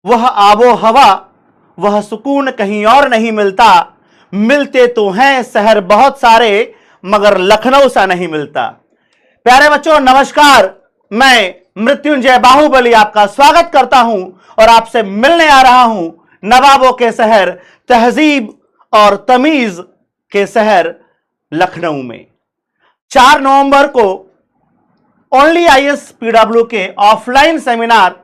वह आबो हवा, वह सुकून कहीं और नहीं मिलता। मिलते तो हैं शहर बहुत सारे, मगर लखनऊ सा नहीं मिलता। प्यारे बच्चों नमस्कार, मैं मृत्युंजय बाहुबली आपका स्वागत करता हूं और आपसे मिलने आ रहा हूं नवाबों के शहर, तहजीब और तमीज के शहर लखनऊ में। 4 नवंबर को ओनली आईएएस पीडब्ल्यू के ऑफलाइन सेमिनार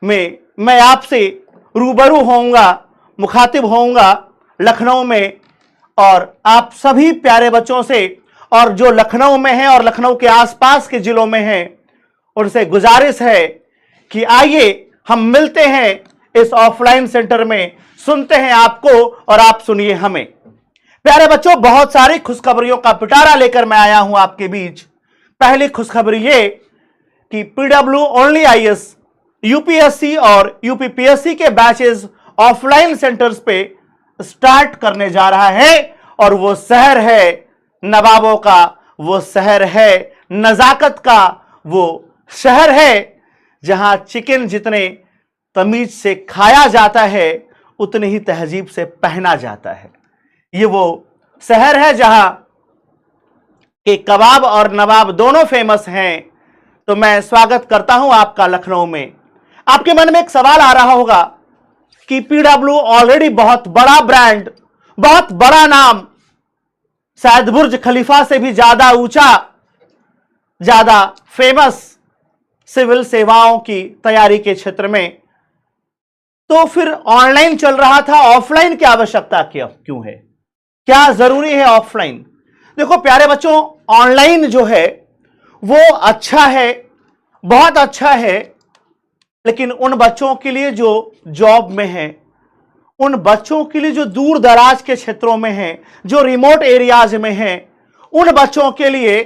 में मैं आपसे रूबरू होऊंगा, मुखातिब होऊंगा लखनऊ में। और आप सभी प्यारे बच्चों से और जो लखनऊ में हैं और लखनऊ के आसपास के जिलों में हैं, उनसे गुजारिश है कि आइए हम मिलते हैं इस ऑफलाइन सेंटर में, सुनते हैं आपको और आप सुनिए हमें। प्यारे बच्चों, बहुत सारी खुशखबरियों का पिटारा लेकर मैं आया हूं आपके बीच। पहली खुशखबरी ये कि पीडब्ल्यू ओनली आईएएस, यूपीएससी और यूपीपीएससी के बैचेस ऑफलाइन सेंटर्स पे स्टार्ट करने जा रहा है। और वो शहर है नवाबों का, वो शहर है नजाकत का, वो शहर है जहां चिकन जितने तमीज से खाया जाता है उतनी ही तहजीब से पहना जाता है। ये वो शहर है जहां के कबाब और नवाब दोनों फेमस हैं। तो मैं स्वागत करता हूं आपका लखनऊ में। आपके मन में एक सवाल आ रहा होगा कि पीडब्ल्यू ऑलरेडी बहुत बड़ा ब्रांड, बहुत बड़ा नाम, शायद बुर्ज खलीफा से भी ज्यादा ऊंचा, ज्यादा फेमस सिविल सेवाओं की तैयारी के क्षेत्र में, तो फिर ऑनलाइन चल रहा था, ऑफलाइन की आवश्यकता क्यों है? क्या जरूरी है ऑफलाइन? देखो प्यारे बच्चों, ऑनलाइन जो है वो अच्छा है, बहुत अच्छा है, लेकिन उन बच्चों के लिए जो जॉब में हैं, उन बच्चों के लिए जो दूर दराज के क्षेत्रों में हैं, जो रिमोट एरियाज में हैं, उन बच्चों के लिए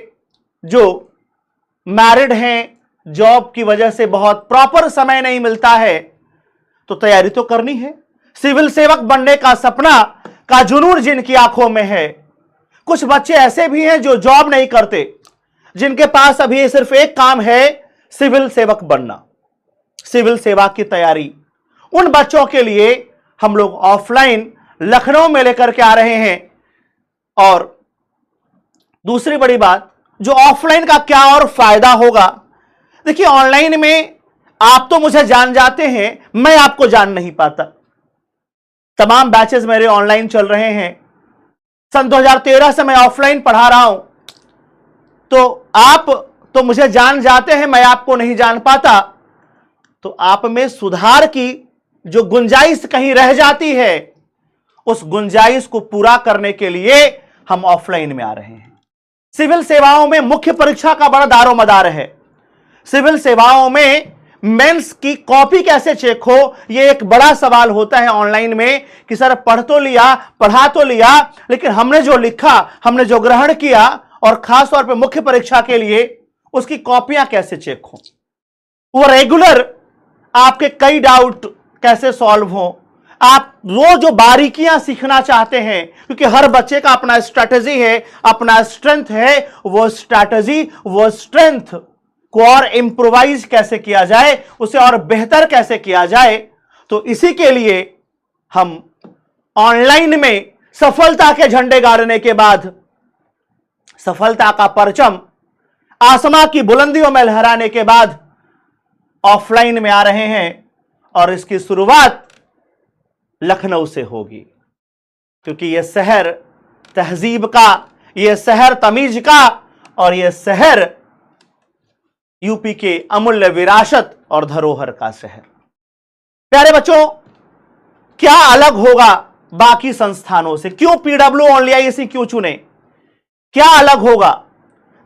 जो मैरिड हैं, जॉब की वजह से बहुत प्रॉपर समय नहीं मिलता है, तो तैयारी तो करनी है। सिविल सेवक बनने का सपना का जुनून जिनकी आंखों में है। कुछ बच्चे ऐसे भी हैं जो जॉब नहीं करते, जिनके पास अभी सिर्फ एक काम है, सिविल सेवक बनना, सिविल सेवा की तैयारी। उन बच्चों के लिए हम लोग ऑफलाइन लखनऊ में लेकर के आ रहे हैं। और दूसरी बड़ी बात, जो ऑफलाइन का क्या और फायदा होगा, देखिए ऑनलाइन में आप तो मुझे जान जाते हैं, मैं आपको जान नहीं पाता। तमाम बैचेस मेरे ऑनलाइन चल रहे हैं। सन 2013 से मैं ऑफलाइन पढ़ा रहा हूं, तो आप तो मुझे जान जाते हैं, मैं आपको नहीं जान पाता। तो आप में सुधार की जो गुंजाइश कहीं रह जाती है, उस गुंजाइश को पूरा करने के लिए हम ऑफलाइन में आ रहे हैं। सिविल सेवाओं में मुख्य परीक्षा का बड़ा दारोमदार है। सिविल सेवाओं में मेंस की कॉपी कैसे चेक हो, यह एक बड़ा सवाल होता है ऑनलाइन में कि सर पढ़ तो लिया, पढ़ा तो लिया, लेकिन हमने जो लिखा, हमने जो ग्रहण किया, और खास तौर पे मुख्य परीक्षा के लिए उसकी कॉपियां कैसे चेक हो, वो रेगुलर आपके कई डाउट कैसे सॉल्व हो। आप वो जो बारीकियां सीखना चाहते हैं, क्योंकि हर बच्चे का अपना स्ट्रैटेजी है, अपना स्ट्रेंथ है, वो स्ट्रैटेजी, वो स्ट्रेंथ को और इंप्रोवाइज कैसे किया जाए, उसे और बेहतर कैसे किया जाए। तो इसी के लिए हम ऑनलाइन में सफलता के झंडे गाड़ने के बाद, सफलता का परचम आसमां की बुलंदियों में लहराने के बाद ऑफलाइन में आ रहे हैं। और इसकी शुरुआत लखनऊ से होगी, क्योंकि यह शहर तहजीब का, यह शहर तमीज का, और यह शहर यूपी के अमूल्य विरासत और धरोहर का शहर। प्यारे बच्चों, क्या अलग होगा बाकी संस्थानों से? क्यों पीडब्ल्यू ओनली आईएएस क्यों चुने? क्या अलग होगा?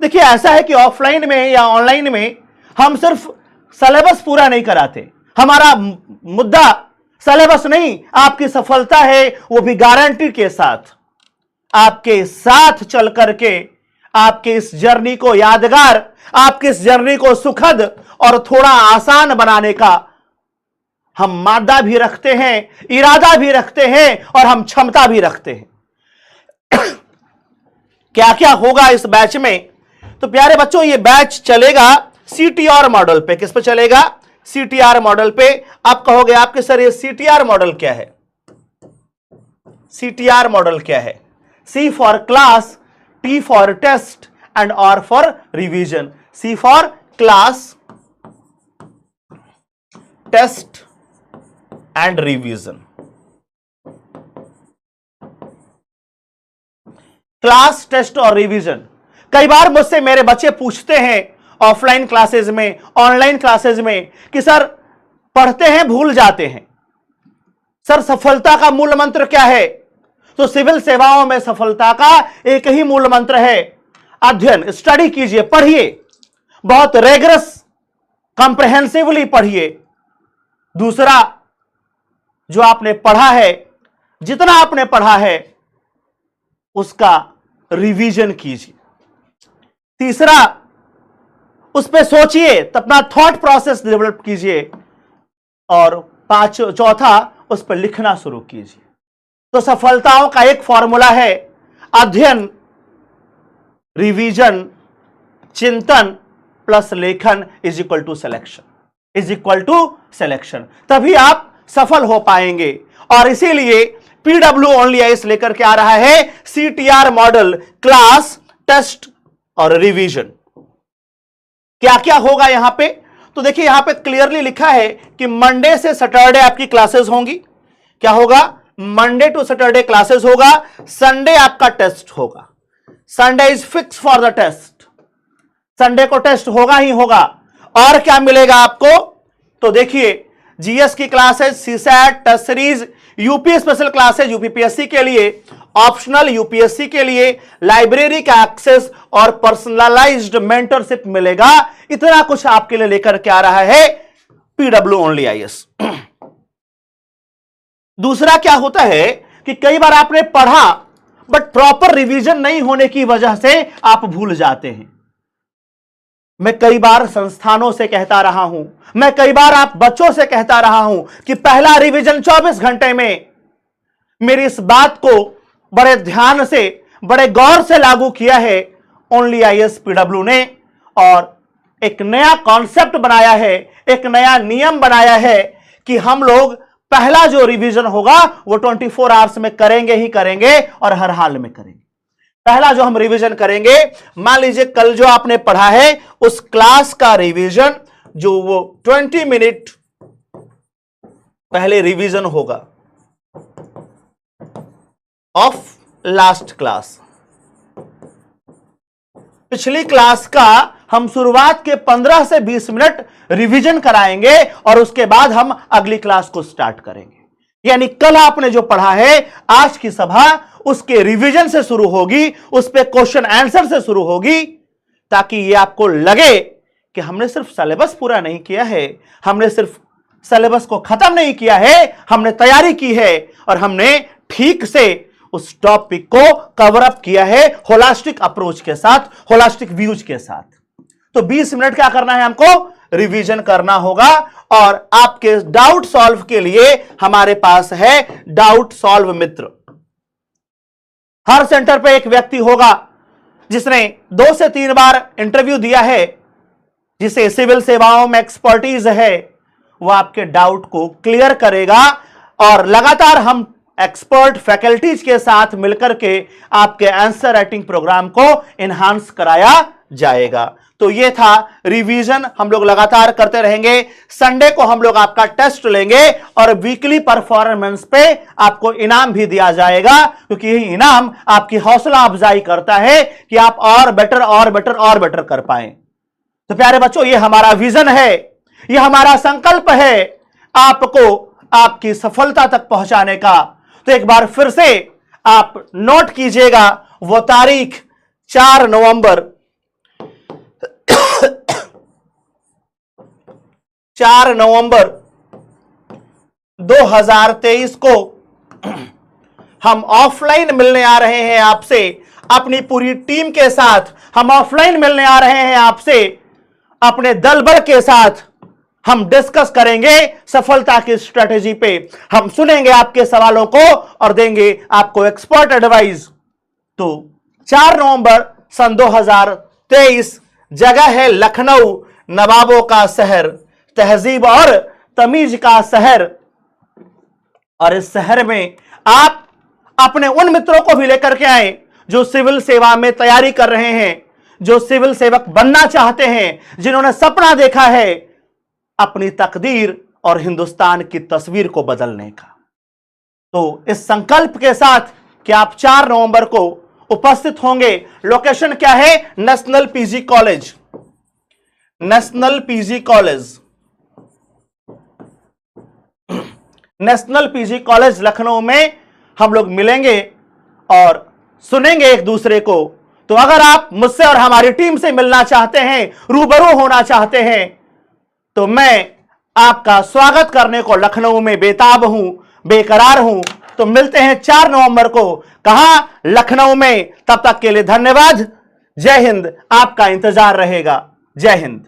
देखिए ऐसा है कि ऑफलाइन में या ऑनलाइन में हम सिर्फ सिलेबस पूरा नहीं कराते। हमारा मुद्दा सिलेबस नहीं, आपकी सफलता है, वो भी गारंटी के साथ, आपके साथ चल करके आपके इस जर्नी को यादगार, आपके इस जर्नी को सुखद और थोड़ा आसान बनाने का हम मादा भी रखते हैं, इरादा भी रखते हैं, और हम क्षमता भी रखते हैं। क्या क्या होगा इस बैच में? तो प्यारे बच्चों, ये बैच चलेगा सीटीआर मॉडल पे। किस पे चलेगा? सीटीआर मॉडल पे। आप कहोगे आपके सर ये सीटीआर मॉडल क्या है? सीटीआर मॉडल क्या है? C for class, T for test and R for revision. C for class, test and revision. Class, test और रिवीजन। कई बार मुझसे मेरे बच्चे पूछते हैं ऑफलाइन क्लासेस में, ऑनलाइन क्लासेस में कि सर पढ़ते हैं भूल जाते हैं, सर सफलता का मूल मंत्र क्या है? तो सिविल सेवाओं में सफलता का एक ही मूल मंत्र है, अध्ययन। स्टडी कीजिए, पढ़िए, बहुत रेगरस कॉम्प्रिहेंसिवली पढ़िए। दूसरा, जो आपने पढ़ा है, जितना आपने पढ़ा है उसका रिवीजन कीजिए। तीसरा, उस पर सोचिए, तो अपना थॉट प्रोसेस डेवलप कीजिए। और चौथा, उस पर लिखना शुरू कीजिए। तो सफलताओं का एक फॉर्मूला है, अध्ययन, रिवीजन, चिंतन प्लस लेखन is equal to selection, is equal to selection. तभी आप सफल हो पाएंगे। और इसीलिए पीडब्ल्यू ओनली आईएएस लेकर के आ रहा है सीटीआर मॉडल, क्लास, टेस्ट और रिवीजन। क्या क्या होगा यहां पे? तो देखिए यहां पे क्लियरली लिखा है कि मंडे से सैटरडे आपकी क्लासेस होंगी। क्या होगा? मंडे टू सैटरडे क्लासेस होगा, संडे आपका टेस्ट होगा। Sunday is fix for the test, Sunday को टेस्ट होगा ही होगा। और क्या मिलेगा आपको? तो देखिए जीएस की classes, CSAT, test series, UP special classes, UPPSC के लिए, ऑप्शनल यूपीएससी के लिए, लाइब्रेरी का एक्सेस और पर्सनलाइज्ड मेंटरशिप मिलेगा। इतना कुछ आपके लिए लेकर के आ रहा है पीडब्ल्यू ओनली आईएएस। दूसरा क्या होता है कि कई बार आपने पढ़ा बट प्रॉपर रिवीजन नहीं होने की वजह से आप भूल जाते हैं। मैं कई बार संस्थानों से कहता रहा हूं, मैं कई बार आप बच्चों से कहता रहा हूं कि पहला रिवीजन 24 घंटे में। मेरी इस बात को बड़े ध्यान से, बड़े गौर से लागू किया है ओनली आईएएस पीडब्ल्यू ने, और एक नया कॉन्सेप्ट बनाया है, एक नया नियम बनाया है कि हम लोग पहला जो रिवीजन होगा वो 24 आवर्स में करेंगे ही करेंगे और हर हाल में करेंगे। पहला जो हम रिवीजन करेंगे, मान लीजिए कल जो आपने पढ़ा है उस क्लास का रिवीजन, जो वो 20 मिनट पहले रिवीजन होगा ऑफ लास्ट क्लास। पिछली क्लास का हम शुरुआत के 15 से 20 मिनट रिवीजन कराएंगे और उसके बाद हम अगली क्लास को स्टार्ट करेंगे। यानी कल आपने जो पढ़ा है, आज की सभा उसके रिवीजन से शुरू होगी, उस पे क्वेश्चन आंसर से शुरू होगी, ताकि ये आपको लगे कि हमने सिर्फ सिलेबस पूरा नहीं किया है, हमने सिर्फ सिलेबस को खत्म नहीं किया है, हमने तैयारी की है और हमने ठीक से उस टॉपिक को कवर अप किया है होलिस्टिक अप्रोच के साथ, होलिस्टिक व्यूज के साथ। तो 20 मिनट क्या करना है हमको? रिवीजन करना होगा। और आपके डाउट सॉल्व के लिए हमारे पास है डाउट सॉल्व मित्र। हर सेंटर पे एक व्यक्ति होगा जिसने 2 से 3 बार इंटरव्यू दिया है, जिसे सिविल सेवाओं में एक्सपर्टीज है, वो आपके डाउट को क्लियर करेगा। और लगातार हम एक्सपर्ट फैकल्टीज के साथ मिलकर के आपके आंसर राइटिंग प्रोग्राम को एनहांस कराया जाएगा। तो ये था रिवीजन, हम लोग लगातार करते रहेंगे। संडे को हम लोग आपका टेस्ट लेंगे और वीकली परफॉर्मेंस पे आपको इनाम भी दिया जाएगा, क्योंकि यही इनाम आपकी हौसला अफजाई करता है कि आप और बेटर और बेटर और बेटर कर पाए। तो प्यारे बच्चों, ये हमारा विजन है, ये हमारा संकल्प है आपको आपकी सफलता तक पहुंचाने का। तो एक बार फिर से आप नोट कीजिएगा वो तारीख 4 नवंबर 4 नवंबर 2023 को हम ऑफलाइन मिलने आ रहे हैं आपसे, अपनी पूरी टीम के साथ हम ऑफलाइन मिलने आ रहे हैं आपसे, अपने दल बल के साथ हम डिस्कस करेंगे सफलता की स्ट्रेटेजी पे। हम सुनेंगे आपके सवालों को और देंगे आपको एक्सपर्ट एडवाइस। तो 4 नवंबर सन 2023, जगह है लखनऊ, नवाबों का शहर। तहजीब और तमीज का शहर। और इस शहर में आप अपने उन मित्रों को भी लेकर के आए जो सिविल सेवा में तैयारी कर रहे हैं, जो सिविल सेवक बनना चाहते हैं, जिन्होंने सपना देखा है अपनी तकदीर और हिंदुस्तान की तस्वीर को बदलने का। तो इस संकल्प के साथ कि आप 4 नवंबर को उपस्थित होंगे। लोकेशन क्या है? National PG college, national PG college, national PG college Lucknow में हम लोग मिलेंगे और सुनेंगे एक दूसरे को। तो अगर आप मुझसे और हमारी टीम से मिलना चाहते हैं, रूबरू होना चाहते हैं, तो मैं आपका स्वागत करने को लखनऊ में बेताब हूं, बेकरार हूं। तो मिलते हैं 4 नवंबर को, कहां? लखनऊ में। तब तक के लिए धन्यवाद। जय हिंद। आपका इंतजार रहेगा। जय हिंद।